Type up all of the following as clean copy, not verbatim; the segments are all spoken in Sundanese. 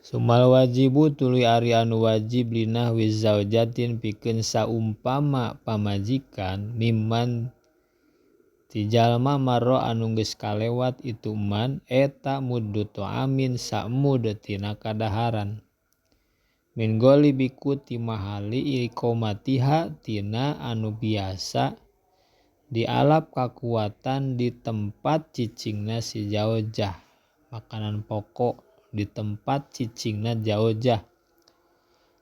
Sumal wajibu tuluy ari anu wajib linahwi zaujatin pikeun saumpama pamajikan mimman ti jalma marro anu geus kalewat itu man eta muddu amin samud tina kadaharan min goli biku ti mahali iqomatiha tina anu biasa dialap kakuatan di tempat cicingna si zaujah makanan pokok di tempat cicingna zaujah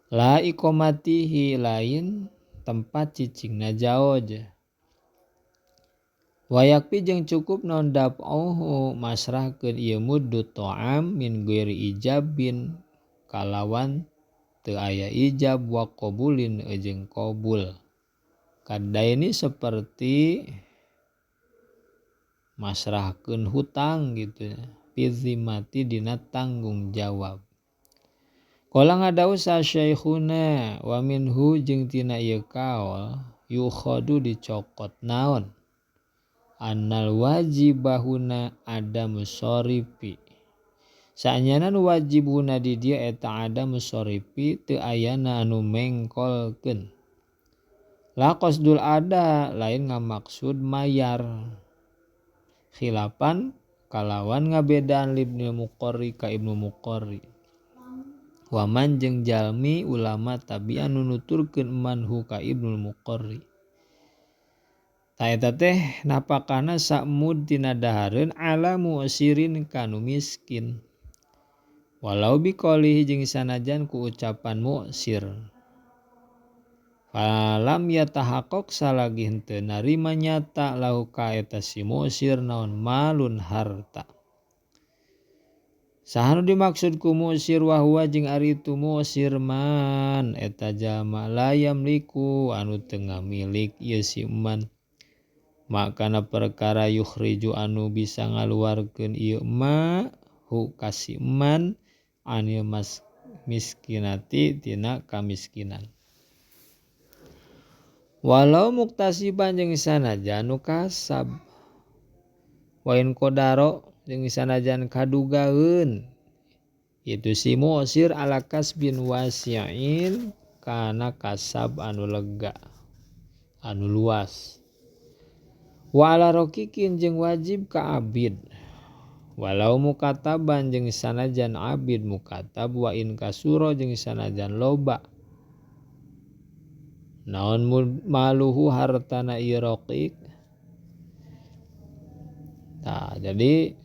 la iqomatihi lain tempat cicingna zaujah wayakpi jeung cukup naon daf'uhu masrahkeun ieu muddu ta'am min ghairi ijabin kalawan teu aya ijab wa qabulin jeung qabul kadaini seperti masrahkeun hutang gitu bizimati dina tanggung jawab. Qala ngadawu sa syekhuna wa minhu jeung tina ieu kaul yukhadu dicokot naon annal wajibahuna adamu syarifi saenyana nu wajibuna di dieu eta adamu syarifi teu ayana anu mengkolkeun la qasdul ada lain ngamaksud mayar khilafan kalawan ngabedaan Ibnu Muqarri ka Ibnu Muqarri waman jeung jalmi ulama tabi anu nuturkeun manhu ka Ibnu Muqarri ta eta teh napakana samud tina dahareun ala mu'sirin kanu miskin walau biqaulihi jeung sanajan ku ucapan mu'sir falam yatahaqqaq salagi henteu narima nyata lahu ka eta si mu'sir naon malun harta saha nu dimaksud ku mu'sir wa huwa jeung ari itu mu'sir man eta jalma la yamliku anu teu ngamilik ieu si man makana perkara yukhriju anu bisa ngaluarkeun ieu ma hu kasi man anil miskinati tina kamiskinan walau muktasiban jeung sanajan nu kasab wain qadaro jeung sanajan kadugaeun itu si mu'sir ala kasbin wasi'in kana kasab anu lega anu luas wa ala raqiqin jeung wajib ka abid walau mukataban jeung sanajan abid mukatab wa in kasuro jeung sanajan loba naon maluhu hartana ieu raqiq tah jadi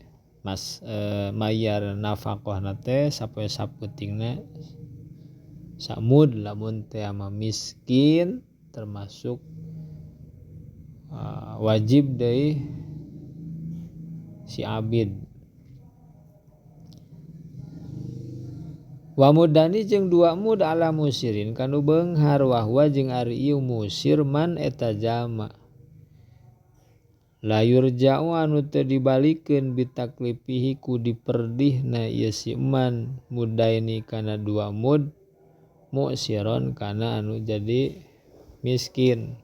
mayar nafaqahna teh sapoe saputingna samud lamun teh ama miskin termasuk wajib deui si abid wa mudani jeung dua mud ala musirin kanu beunghar wahwa jeung ari ieu musir man eta jalma la yurja'u anu teu dibalikeun bitaklifihi ku diperdihna ieu si man mudaini kana dua mud musiron kana anu jadi miskin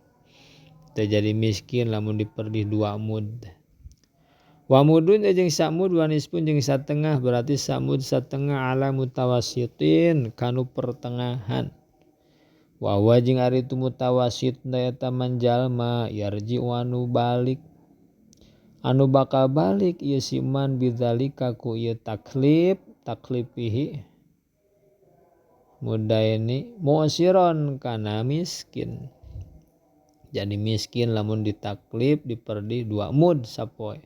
teu jadi miskin lamun diperdih dua mud wa mudun jeung samud wa nispun jeung satengah berarti samud satengah ala mutawassitin kanu pertengahan wa huwa jeung ari tu mutawassit eta man jalma yarji anu balik anu bakal balik ieu si man bidzalika ku ieu taklifihi mudaini mu'siron kana miskin jadi miskin lamun ditaklif diperdih dua mud sapoe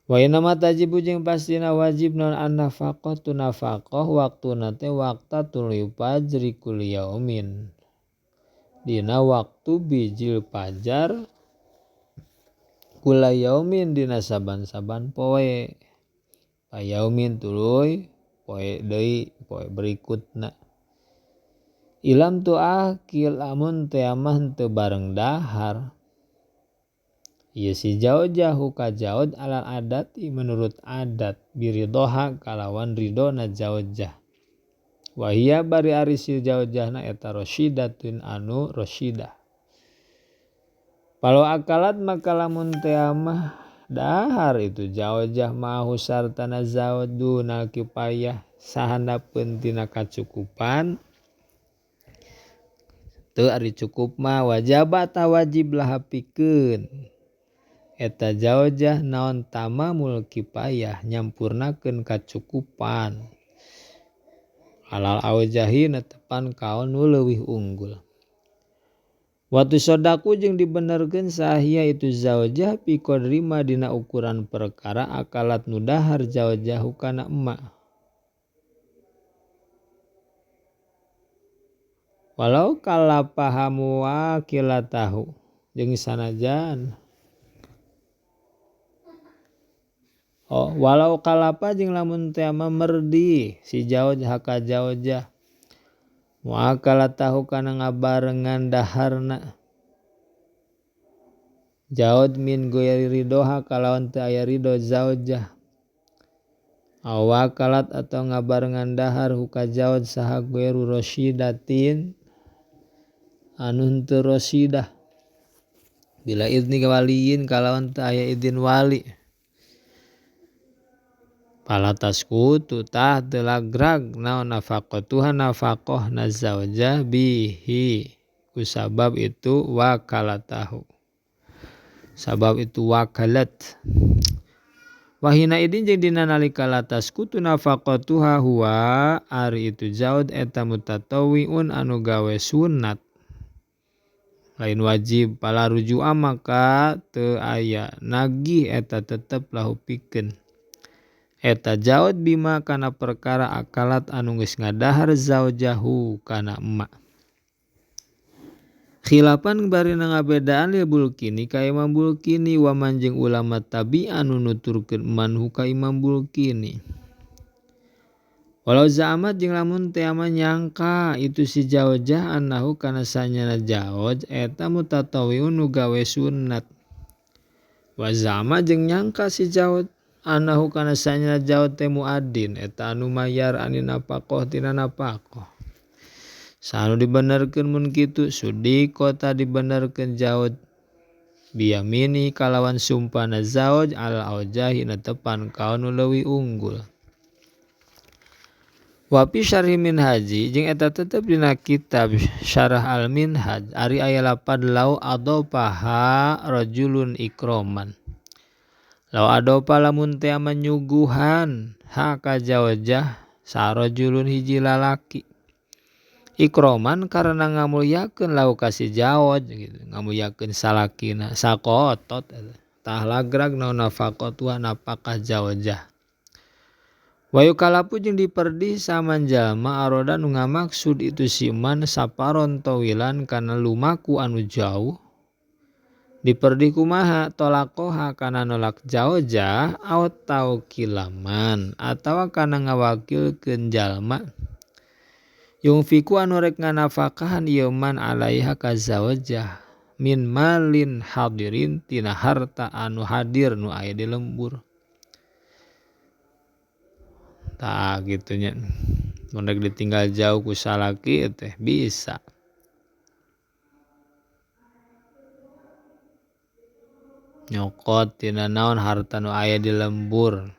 wa inna ma tajibu jeung pastina wajib naon an-nafaqatu nafaqah waktuna teh waqtatul fajri kul yaumin dina waktu bijil fajar kula yaumin dina saban-saban poe pa yaumin tuluy poe deui poe berikutna ilam tu akil amun teh amah teu bareng dahar ieu si zaujahu ka zaud alal adati menurut adat biridoha kalawan ridona zaujah wa hiya bari ari si zaujahna eta rasyidatun anu rasyidah Palau akalat maka lamun teh amah dahar itu zawjah ma'ahu sartana zawj dunal kifayah sahandapeun tina kacukupan teu ari cukup mah wajaba ta wajib lah pikeun eta zawjah naon tamamul kifayah nyampurnakeun kacukupan alal awjahi netepan kaon nu leuwih unggul. Watu sodaku jeung dibenerkeun sahia itu zawjah fi qadri ma dina ukuran perkara akalat nu dahar zawjahu kana emak. Walau kalapahamu wakilatahu jeung sanajan walau kalapa jeung lamun teu merdi si zawjah ka zawjah muakalatahu kana ngabarengan daharna zawj min ghairi ridoha kalawan teu aya ridho zawjah awakalat atau ngabarengan dahar huka zawj saha ghairu rasyidatin anu henteu rasyidah bila idni waliyin kalawan teu aya idin wali palataskutu tah teu lagrag naon nafaqatuha nafaqahna zawjah bihi kusabab itu wakalatahu sabab itu wakalat wahina idin jeung dina nalika lataskutu nafaqatuha huwa ari itu zawj eta mutatawwiun anu gawe sunat lain wajib pala rujua maka teu aya nagih eta tetep lahu pikeun eta zawj bima kana perkara akalat anu geus ngadahar zawjahu kana emak. Khilafan barina ngabedaan lil Bulkini ka Imam Bulkini wa manjing ulama tabi anu nuturkeun manhu ka Imam Bulkini. Walau zaamat jeung lamun teu nyangka itu si zawjah annahu kana sanyana zawj eta mutatawwiun nu gawe sunat. Wa zama jeung nyangka si zawj anahu kana sanyana zawj teh muadzin eta anu mayar ani nafaqah tina nafaqah. Sanu dibenerkeun mun kitu sudiko ta dibenerkeun zawj biyamini kalawan sumpahna zawj al aujahi netepan kaon nu leuwih unggul. Wa fi syarhi minhaji jeung eta tetep dina kitab syarah al minhaj ari aya lapad lau adopaha rajulun ikroman. Lau adopa lamun teu nyuguhan ha ka zawjah sarojulun hiji lalaki ikroman karena ngamulyakeun lau kasih zawj gitu ngamulyakeun salakina sakotot tah lagrag naon nafaqatu nafaqah zawjah wayu kalapu jeung diperdi saman jalma aroda nu ngamaksud itu siman saparon tawilan kana lumaku anu jauh diperdi kumaha tolakoha kana nolak zawjah atau kilaman atawa kana ngawakilkeun jalma yung fiku anu rek nganafakahan ieu man alaiha ka zawjah min malin hadirin tina harta anu hadir nu aya di lembur tah kitu nya mun rek ditinggal jauh ku salaki teh bisa nyokot tina naon harta nu aya di lembur.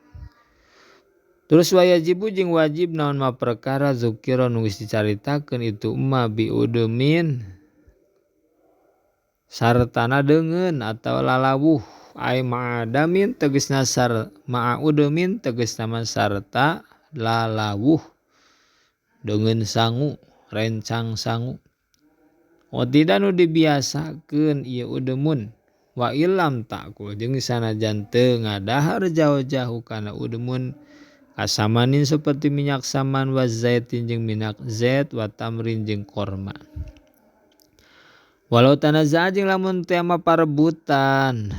Terus wayajibu jeung wajib naon ma perkara zukira nu geus dicaritakeun itu emma bi udumin sartana deungeun atawa lalawuh ai ma'adamin tegasna ma'a udumin tegasna mah sarta lalawuh deungeun sangu rencang sangu tidak nu dibiasakeun ieu udumun wa ilam takul jeung sanajan teu ngadahar zawjahu kana udumun kasamanin seperti minyak saman wa zaitin jeung minyak zait wa tamrin jeung korma walau tanaza jeung lamun teu parebutan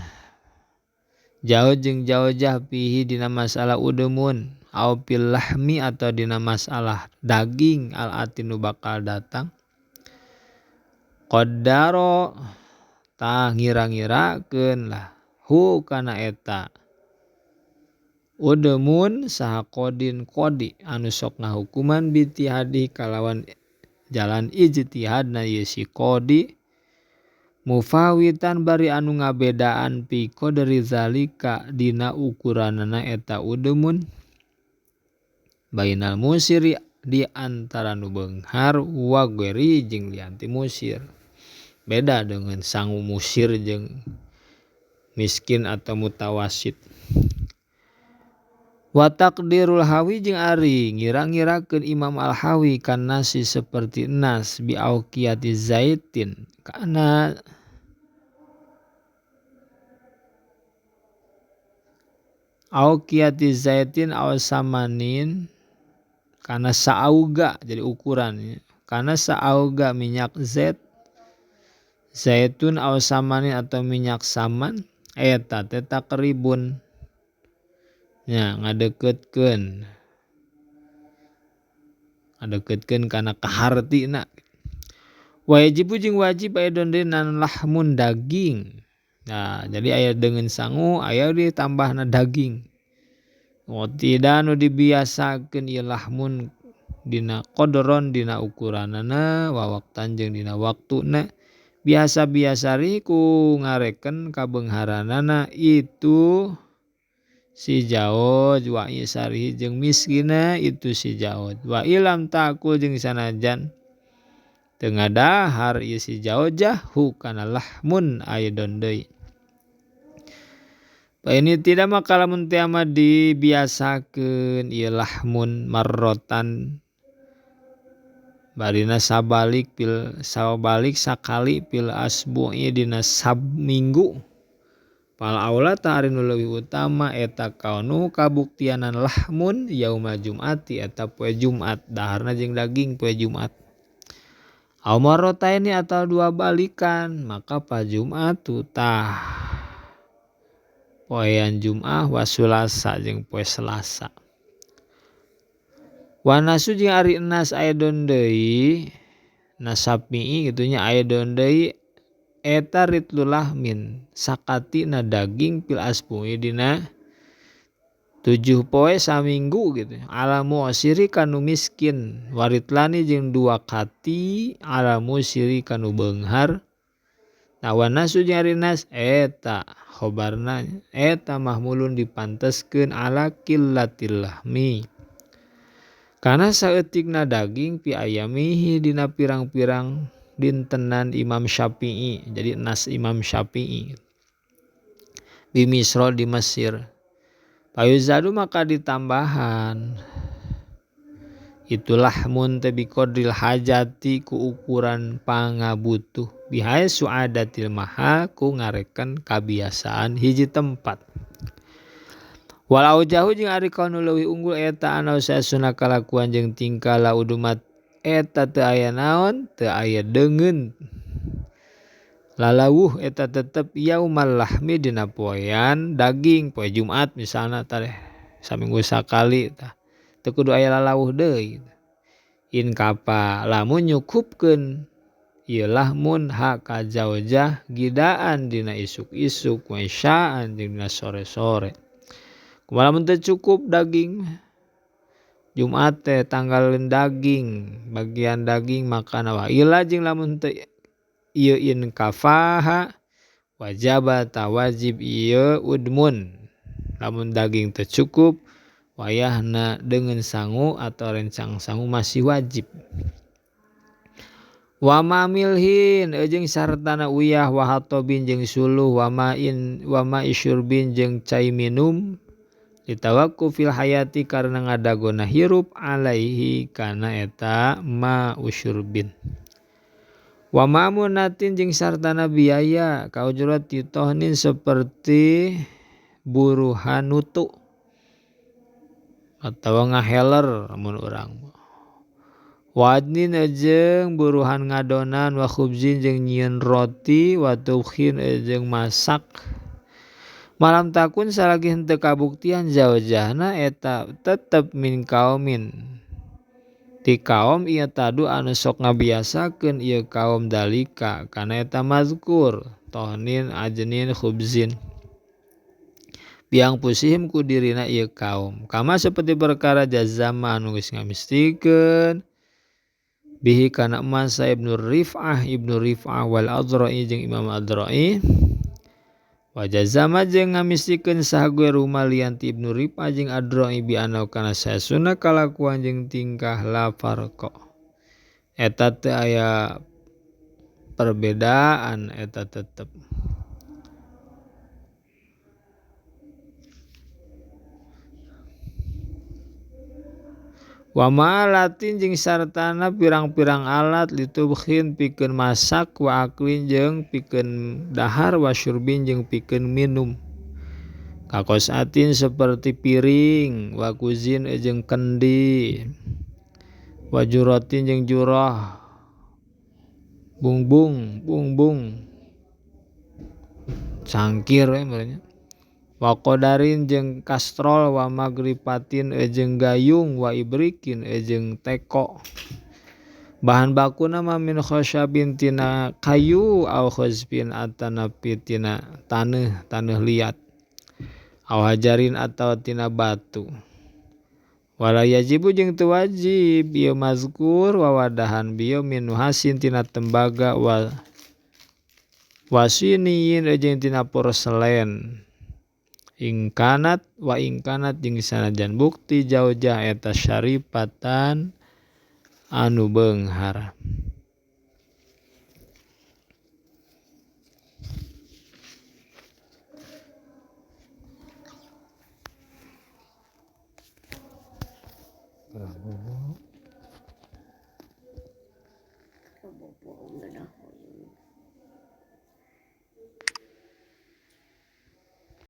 zawj jeung zawjah fihi dina masalah udumun au fil lahmi atau dina masalah daging al atinu bakal datang qaddaro tah ngira-ngirakeun lah hu kana eta udemun saha kodin kodi anu sok ngahukuman bitihadi kalawan jalan ijtihadna ieu si kodi mufawitan bari anu ngabedaan piko dari zalika dina ukuranana eta udemun bainal musiri di antara nu beunghar wa ghairi jeung lianti musir. Beda dengan sangu musir jeung miskin atau mutawasit. Wa taqdirul hawi jeung ari ngira-ngirakeun Imam Al-Hawi kana si seperti nas bi auqiyati zaitin kana auqiyati zaitin aw samanin kana saauga jadi ukuran kana saauga minyak zaitun aw samanin atau minyak saman eta teh takribun nya ngadeukeutkeun kana kahartina. Wajibu jeung wajib aya dondena lahmun daging. Nah, jadi aya dengan sangu aya ditambahna daging. Tidak nu dibiasakeun ieu lahmun dina qodron dina ukuranana wa waqtan jeung dina waktuna. Biasa-biasa ri ku ngareken kabeungharanana itu si jaoj wa isari jeung miskina itu si jaoj wa ilam takul jeung sanajan teu ngadahar ieu si jaojah hu kana lahmun aidon deui. Ini tidak maka lamun teu mah dibiasakeun ieu lahmun marrotan barina sabalik sakali pil asbu'i dina sabminggu. Pal aula ta ari nu leuwih utama eta kaunu kabuktianan lahmun yaumul jum'ati eta poe Jumat daharna jeung daging poe Jumat. Aw marrotaini atau dua balikan maka pa Jum'atu tah poean Jum'ah wa Sulasa jeung poe Selasa. Wa nasu jeung ari enas aidon deui nasapi'i kitu nya aidon deui eta ritlul lahmin sakatina daging pil asbu'i dina 7 poe saminggu gitu. Ala mu'siri kanu miskin waritlani jeung 2 kati ala musiri kanu beunghar. Nah wa nasu jeung ari nas eta khobarna eta mahmulun dipanteskeun ala qillatil lahmi. Kana saeutikna daging pi ayamihi dina pirang-pirang dintenan Imam Syafi'i. Jadi nas Imam Syafi'i di Misra di Mesir. Payuzadu maka ditambahan itulah mun teh biqadril hajati ku ukuran pangabutuh bihai suadatil maha ku ngarekan kabiasaan hiji tempat. Walau jauh jeung ari kaunu leuwih unggul eta anaus saesuna kalakuan jeung tingkah laudumat eta teu aya naon teu aya deungeun lalawuh eta tetep yaumal lahmi dina poean daging poe Jumat misalna tah saminggu sakali tah teu kudu aya lalawuh deui. In kapa lamun nyukupkeun ieu lahmun hak ka zaujah gidaan dina isuk-isuk wa isyaan jeung dina sore-sore. Kumaha lamun teu cukup daging Jumat teh tanggalin daging bagian daging makana wa ila jeung lamun teu ieu in kafaha wajaba tawajib ieu udmun. Lamun daging teu cukup wayahna dengan sangu atau rencang sangu masih wajib. Wa mamilhin jeung sartana uyah wa hatobin jeung suluh wa ma isyurbin jeung cai minum ditawakufil hayati karena ngadagona hirup alaihi kana eta ma usyurbin. Wa mamunatin jeung sartana biaya kaujrat titohnin seperti buruhan nutu atawa ngaheler mun urang. Wadnin jeung buruhan ngadonan wa khubzin jeung nyieun roti wa tubkhin jeung masak. Malam takun salagi henteu kabuktian zaujahna eta tetep min kaumin ti kaum ieu tadu anu sok ngabiasakeun ieu kaum dalika kana eta mazkur tohnin ajnin khubzin biang pusihim ku dirina ieu kaum kama seperti perkara jazama anu geus ngamistikeun bihi kana masa Ibnu Rif'ah wal Adra'i jeung Imam Adra'i wa jazama jeung ngamisikeun sahague rumalian ti Ibnu Rif'ah jeung Adra'i bi anau kana saesuna kalakuan jeung tingkah la farqa eta teu aya perbedaan eta tetep wa ma'alatin jeung sartana pirang-pirang alat litubkhin pikeun masak wa aklin jeung pikeun dahar wa syurbin jeung pikeun minum kakosatin seperti piring wa kuzin jeung kendi wa juratin jeung jurah bungbung cangkir merenya wa qadarin jeung kastrol wa magripatin jeung gayung wa ibrikin jeung teko bahan bakuna mah min khosyabin tina kayu au khazbin atanapi tina taneuh liat au hajarin atawa tina batu wala yajibu jeung teu wajib ieu mazkur wawadahan bieu min nuhasin tina tembaga wa wasiniin jeung tina porselen ingkanat jeung sanajan bukti jaujah eta syaripatan anu beunghar